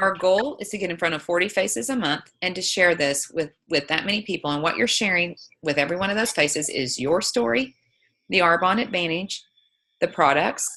our goal is to get in front of 40 faces a month and to share this with that many people. And what you're sharing with every one of those faces is your story, the Arbonne Advantage, the products,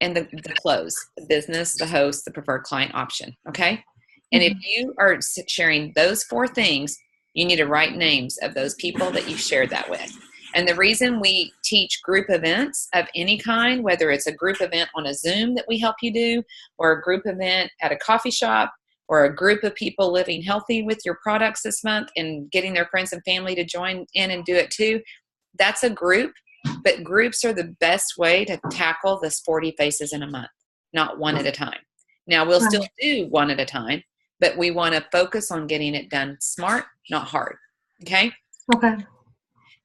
and the close, the business, the host, the preferred client option. Okay. And if you are sharing those 4 things, you need to write names of those people that you shared that with. And the reason we teach group events of any kind, whether it's a group event on a Zoom that we help you do, or a group event at a coffee shop, or a group of people living healthy with your products this month and getting their friends and family to join in and do it too, that's a group. But groups are the best way to tackle this 40 faces in a month, not one at a time. Now, we'll still do one at a time, but we want to focus on getting it done smart, not hard. Okay? Okay.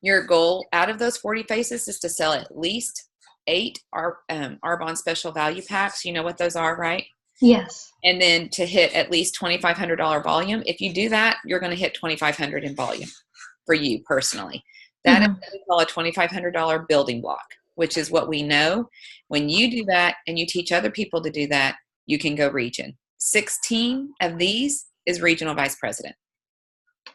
Your goal out of those 40 faces is to sell at least 8 Arbonne special value packs. You know what those are, right? Yes. And then to hit at least $2,500 volume. If you do that, you're going to hit $2,500 in volume for you personally. That is what we call a $2,500 building block, which is what we know. When you do that and you teach other people to do that, you can go region. 16 of these is regional vice president.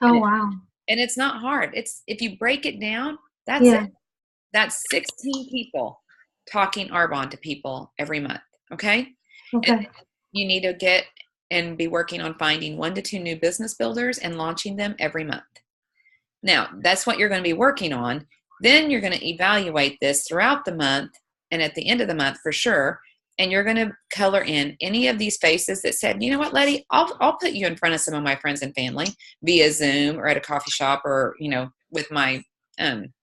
Oh, wow. And it's not hard. It's if you break it down, that's it. That's 16 people talking Arbonne to people every month. Okay. Okay. And you need to get and be working on finding 1 to 2 new business builders and launching them every month. Now, that's what you're going to be working on. Then you're going to evaluate this throughout the month and at the end of the month for sure. And you're going to color in any of these faces that said, you know what, Letty, I'll put you in front of some of my friends and family via Zoom or at a coffee shop or, you know, with my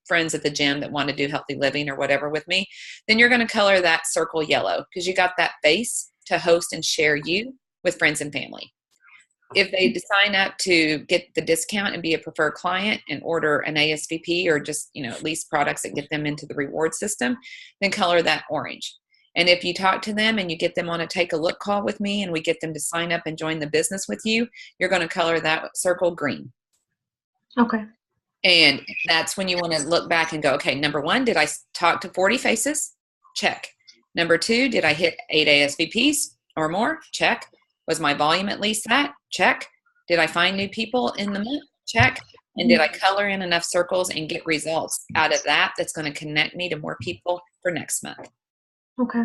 friends at the gym that want to do healthy living or whatever with me. Then you're going to color that circle yellow because you got that face to host and share you with friends and family. If they sign up to get the discount and be a preferred client and order an ASVP or just, you know, at least products that get them into the reward system, then color that orange. And if you talk to them and you get them on a take a look call with me and we get them to sign up and join the business with you, you're going to color that circle green. Okay. And that's when you want to look back and go, okay, number 1, did I talk to 40 faces? Check. Number 2, did I hit 8 ASVPs or more? Check. Was my volume at least that? Check. Did I find new people in the month? Check. And did I color in enough circles and get results out of that that's going to connect me to more people for next month? Okay.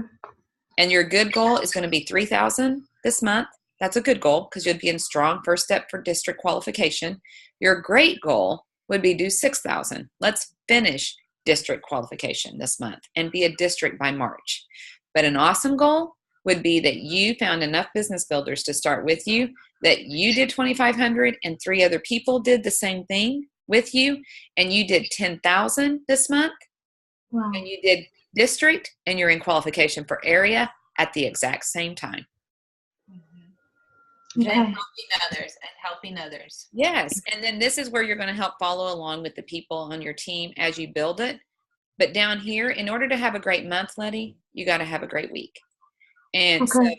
And your good goal is going to be 3,000 this month. That's a good goal because you'd be in strong first step for district qualification. Your great goal would be do 6,000. Let's finish district qualification this month and be a district by March. But an awesome goal would be that you found enough business builders to start with you, that you did 2,500 and 3 other people did the same thing with you, and you did 10,000 this month. Wow. And you did district and you're in qualification for area at the exact same time. Okay. And helping others. Yes. And then this is where you're going to help follow along with the people on your team as you build it. But down here, in order to have a great month, Letty, you got to have a great week. And so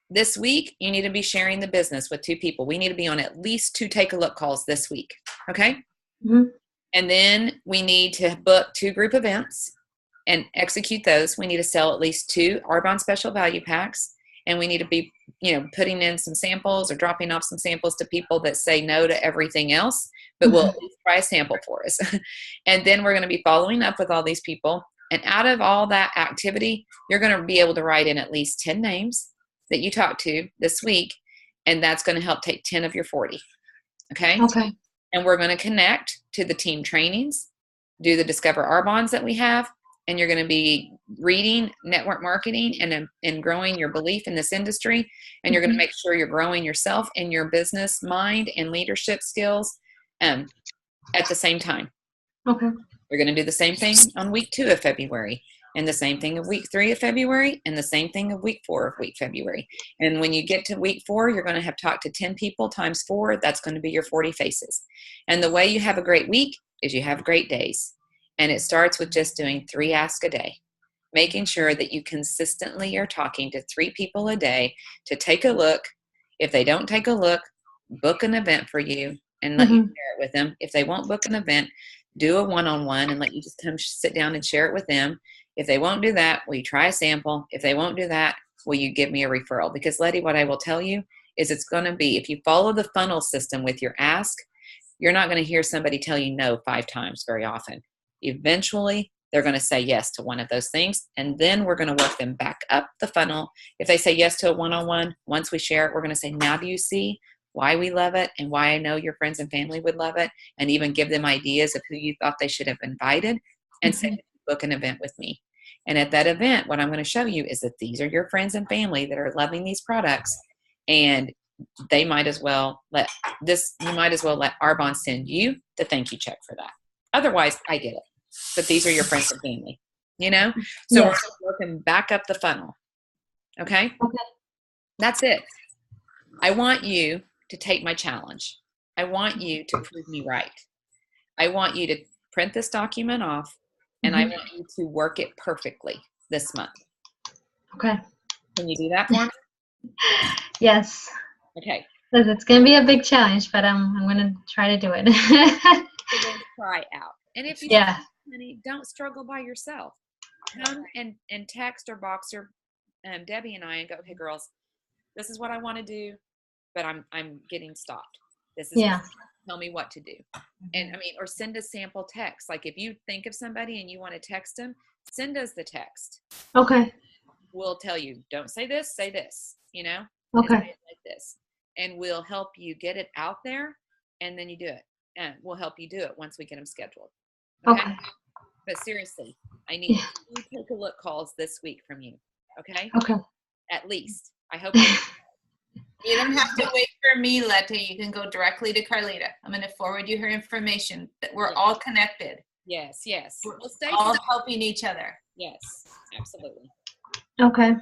this week, you need to be sharing the business with 2 people. We need to be on at least 2 take a look calls this week. Okay. And then we need to book 2 group events and execute those. We need to sell at least 2 Arbonne special value packs. And we need to be, you know, putting in some samples or dropping off some samples to people that say no to everything else, but will at least try a sample for us. And then we're going to be following up with all these people. And out of all that activity, you're going to be able to write in at least 10 names that you talked to this week. And that's going to help take 10 of your 40. Okay. Okay. And we're going to connect to the team trainings, do the Discover Arbonnes that we have. And you're going to be reading network marketing and growing your belief in this industry. And you're going to make sure you're growing yourself and your business mind and leadership skills at the same time. Okay. We're going to do the same thing on week 2 of February, and the same thing of week 3 of February, and the same thing of week 4 of February. And when you get to week 4, you're going to have talked to 10 people times 4. That's going to be your 40 faces. And the way you have a great week is you have great days. And it starts with just doing 3 asks a day, making sure that you consistently are talking to 3 people a day to take a look. If they don't take a look, book an event for you and let you share it with them. If they won't book an event, do a one-on-one and let you just come sit down and share it with them. If they won't do that, we try a sample. If they won't do that, will you give me a referral? Because Letty, what I will tell you is it's going to be, if you follow the funnel system with your ask, you're not going to hear somebody tell you no 5 times very often. Eventually, they're going to say yes to one of those things, and then we're going to work them back up the funnel. If they say yes to a one-on-one, once we share it, we're going to say, now do you see why we love it and why I know your friends and family would love it, and even give them ideas of who you thought they should have invited, and say, book an event with me. And at that event, what I'm going to show you is that these are your friends and family that are loving these products, and they might as well let Arbonne send you the thank you check for that. Otherwise, I get it. But these are your friends and family, you know? So Yes. we're working back up the funnel. Okay? Okay. That's it. I want you to take my challenge. I want you to prove me right. I want you to print this document off, and I want you to work it perfectly this month. Okay. Can you do that for me? Yes. Okay. It's going to be a big challenge, but I'm going to try to do it. So then try out. And if you honey, don't struggle by yourself. Come and text or box or Debbie and I and go, okay, girls, this is what I want to do, but I'm getting stopped. This is tell me what to do. And I mean, or send a sample text. Like if you think of somebody and you want to text them, send us the text. Okay. We'll tell you, don't say this, say this, you know? Okay. Say it like this. And we'll help you get it out there, and then you do it. And we'll help you do it once we get them scheduled. Okay? But seriously, I need 2 take-a-look calls this week from you. Okay? Okay. At least. I hope you You don't have to wait for me, Letty. You can go directly to Carlita. I'm going to forward you her information. That we're all connected. Yes. We'll stay all helping each other. Yes, absolutely. Okay.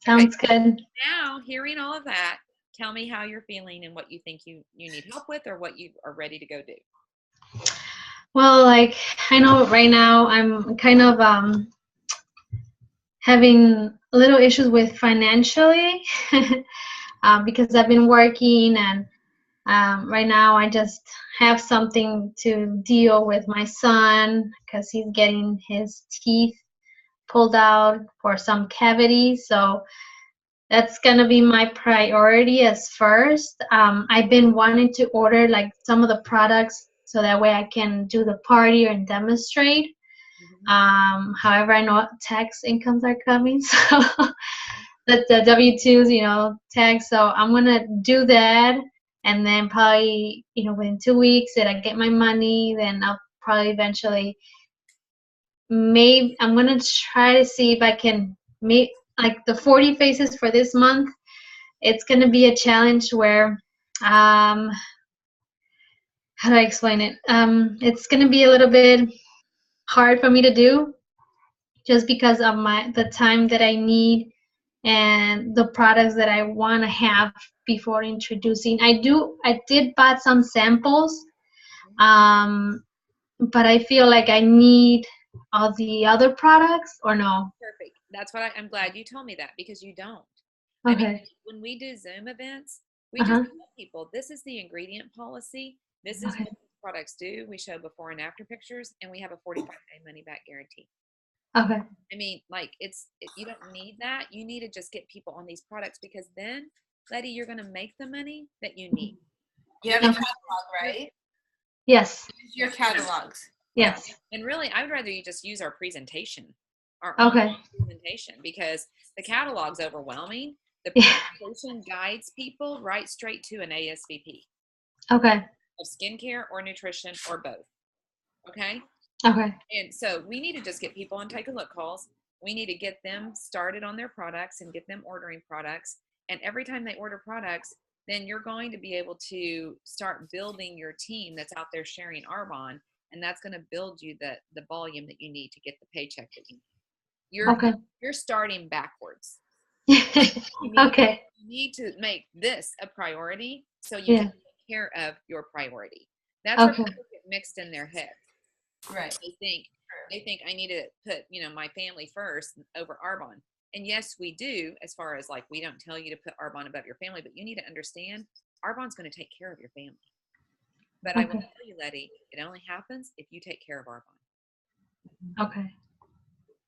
Sounds good. Now, hearing all of that, tell me how you're feeling and what you think you need help with, or what you are ready to go do. Well, like, I know right now I'm kind of having little issues with financially because I've been working, and right now I just have something to deal with my son because he's getting his teeth pulled out for some cavity. So that's gonna be my priority as first. I've been wanting to order like some of the products so that way I can do the party and demonstrate. However, I know tax incomes are coming, so the W-2s, you know, tax. So I'm gonna do that, and then probably, you know, within 2 weeks that I get my money, then I'll probably eventually. Maybe I'm gonna try to see if I can make like the 40 faces for this month. It's gonna be a challenge where, how do I explain it? It's gonna be a little bit hard for me to do, just because of the time that I need and the products that I want to have before introducing. I did buy some samples, but I feel like I need all the other products, or no? Perfect. That's what I'm glad you told me that, because you don't. Okay. I mean, when we do Zoom events, we just tell people, this is the ingredient policy. This is what these products do. We show before and after pictures, and we have a 45-day money back guarantee. Okay. I mean, like, you don't need that. You need to just get people on these products, because then, Letty, you're going to make the money that you need. You have a catalog, right? Yes. Use your catalogs. Yes. And really, I would rather you just use our presentation, our presentation, because the catalog's overwhelming. The presentation guides people right straight to an ASVP. Okay. Of skincare or nutrition or both. Okay? Okay. And so we need to just get people on take-a-look calls. We need to get them started on their products and get them ordering products. And every time they order products, then you're going to be able to start building your team that's out there sharing Arbonne, and that's going to build you the volume that you need to get the paycheck that you need. You're starting backwards. Okay. You need to make this a priority so you can take care of your priority. That's where people get mixed in their head. Right. They think I need to put, my family first over Arbonne. And yes, we do, as far as like, we don't tell you to put Arbonne above your family, but you need to understand Arbonne's going to take care of your family. But I will tell you, Letty, it only happens if you take care of Arbonne. Okay.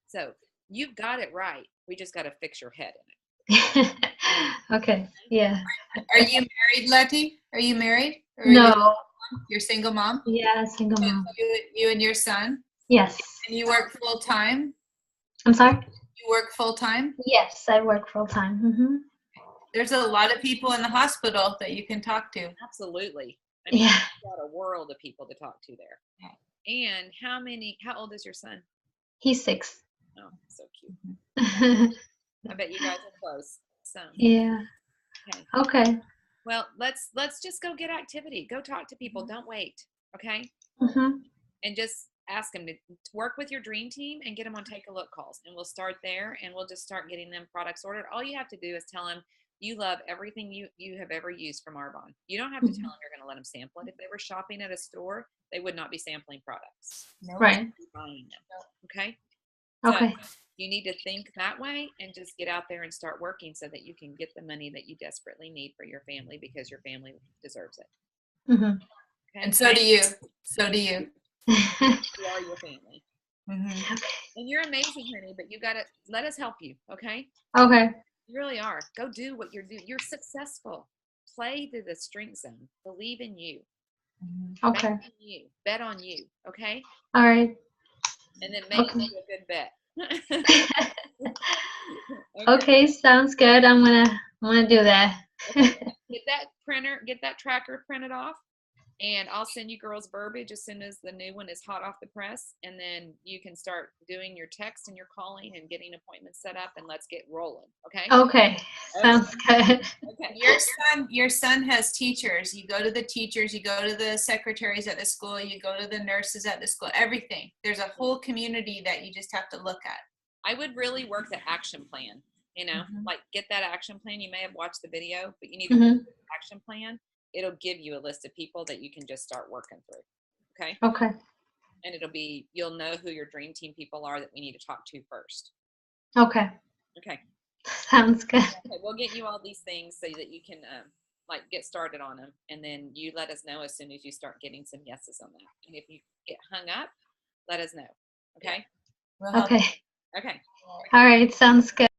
So you've got it right. We just got to fix your head in it. Okay. Yeah. Are you married, Letty? Are you married? Or are you, No. you're single mom? Yeah, single So mom. you and your son? Yes. And you work full time? I'm sorry? You work full time? Yes, I work full time. Mm-hmm. There's a lot of people in the hospital that you can talk to. Absolutely. I mean, Yeah. you've got a world of people to talk to there. And how old is your son? He's 6. Oh, so cute. I bet you guys are close. So, Yeah. okay. Okay. Well, let's just go get activity. Go talk to people. Don't wait. Okay. Mm-hmm. And just ask them to work with your dream team and get them on take a look calls. And we'll start there and we'll just start getting them products ordered. All you have to do is tell them you love everything you have ever used from Arbonne. You don't have to tell them you're going to let them sample it. If they were shopping at a store, they would not be sampling products. Right. They'd be buying them. Okay. Okay. So you need to think that way and just get out there and start working so that you can get the money that you desperately need for your family because your family deserves it. Mm-hmm. Okay? And so do you. So do you. You are your family. Mm-hmm. And you're amazing, honey, but you got to let us help you. Okay. Okay. You really are. Go do what you're doing. You're successful. Play to the strength zone. Believe in you. Okay. Bet on you. Bet on you. Okay. All right. And then make Okay. a good bet. Okay, sounds good. I'm gonna do that. Get that printer, get that tracker printed off, and I'll send you girls verbiage as soon as the new one is hot off the press, and then you can start doing your text and your calling and getting appointments set up, and let's get rolling. Okay. Okay, sounds good. Okay. Your son has teachers. You go to the teachers, you go to the secretaries at the school, you go to the nurses at the school, everything. There's a whole community that you just have to look at. I would really work the action plan. You know, like get that action plan. You may have watched the video, but you need to work the action plan. It'll give you a list of people that you can just start working through. Okay. Okay. And you'll know who your dream team people are that we need to talk to first. Okay. Okay. Sounds good. Okay, we'll get you all these things so that you can like get started on them, and then you let us know as soon as you start getting some yeses on that. And if you get hung up, let us know. Okay. Okay. Okay. All right, sounds good.